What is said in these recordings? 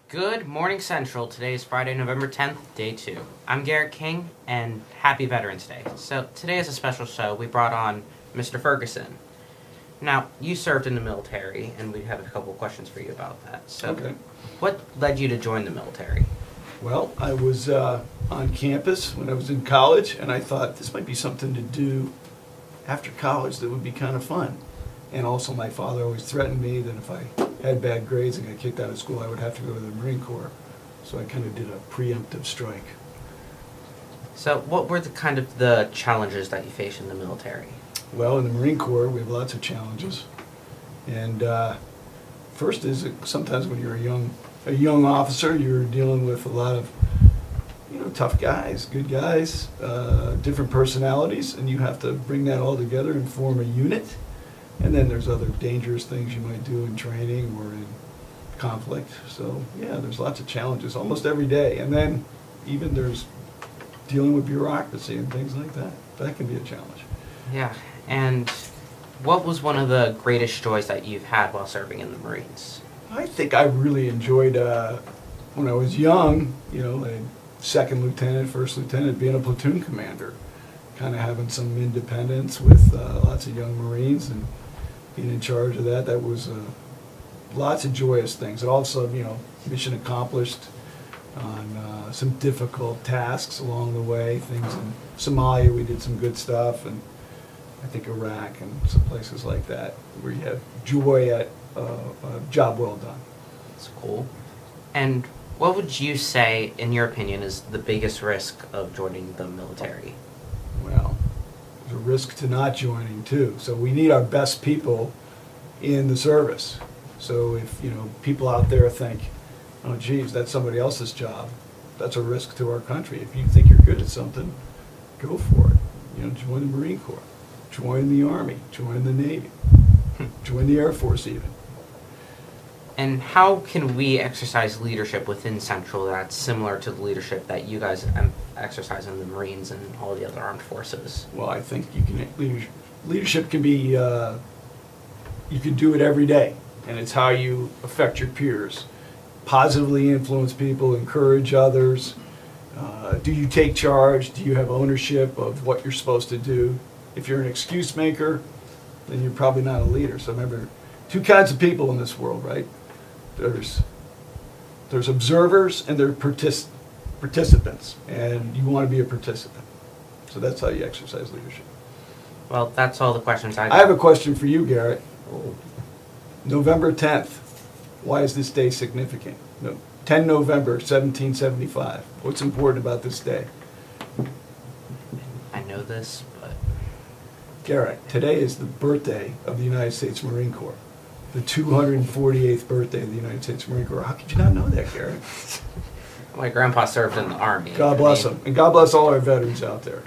Good morning, Central. Today is Friday, November 10th, day 2. I'm Garrett King, and happy Veterans Day. So today is a special show. We brought on Mr. Ferguson. Now, you served in the military, and we have a couple questions for you about that. So, Okay. What led you to join the military? Well, I was on campus when I was in college, and I thought this might be something to do after college that would be kind of fun. And also, my father always threatened me that if I had bad grades and got kicked out of school, I would have to go to the Marine Corps. So I kind of did a preemptive strike. So, what were the challenges that you faced in the military? Well, in the Marine Corps, we have lots of challenges. And first is that sometimes when you're a young officer, you're dealing with a lot of tough guys, good guys, different personalities, and you have to bring that all together and form a unit. And then there's other dangerous things you might do in training or in conflict. So yeah, there's lots of challenges almost every day. And then even there's dealing with bureaucracy and things like that. That can be a challenge. Yeah, and what was one of the greatest joys that you've had while serving in the Marines? I think I really enjoyed when I was young, like second lieutenant, first lieutenant, being a platoon commander, kind of having some independence with lots of young Marines and being in charge of that. That was lots of joyous things. And also, mission accomplished on some difficult tasks along the way. Things in Somalia, we did some good stuff, and I think Iraq and some places like that where you have joy at a job well done. That's cool. And what would you say, in your opinion, is the biggest risk of joining the military? Well, there's a risk to not joining too. So we need our best people in the service. So if people out there think, oh geez, that's somebody else's job, that's a risk to our country. If you think you're good at something, go for it. Join the Marine Corps, join the Army, join the Navy, join the Air Force even. And how can we exercise leadership within Central that's similar to the leadership that you guys exercise in the Marines and all the other armed forces? Well, I think leadership can be, you can do it every day, and it's how you affect your peers. Positively influence people, encourage others. Do you take charge? Do you have ownership of what you're supposed to do? If you're an excuse maker, then you're probably not a leader. So remember, two kinds of people in this world, right? There's observers and there's participants, and you want to be a participant. So that's how you exercise leadership. Well, that's all the questions I got. I have a question for you, Garrett. November 10th, why is this day significant? 10 November 1775. What's important about this day? I know this, but... Garrett, today is the birthday of the United States Marine Corps. The 248th birthday of the United States Marine Corps. How could you not know that, Garrett? My grandpa served in the Army. God bless him. And God bless all our veterans out there.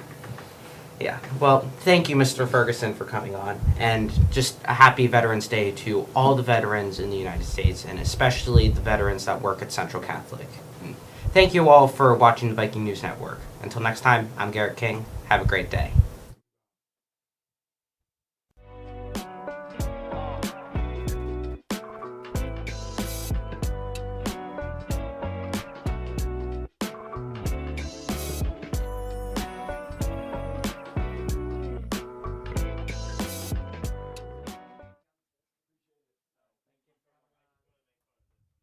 Yeah. Well, thank you, Mr. Ferguson, for coming on. And just a happy Veterans Day to all the veterans in the United States, and especially the veterans that work at Central Catholic. And thank you all for watching the Viking News Network. Until next time, I'm Garrett King. Have a great day.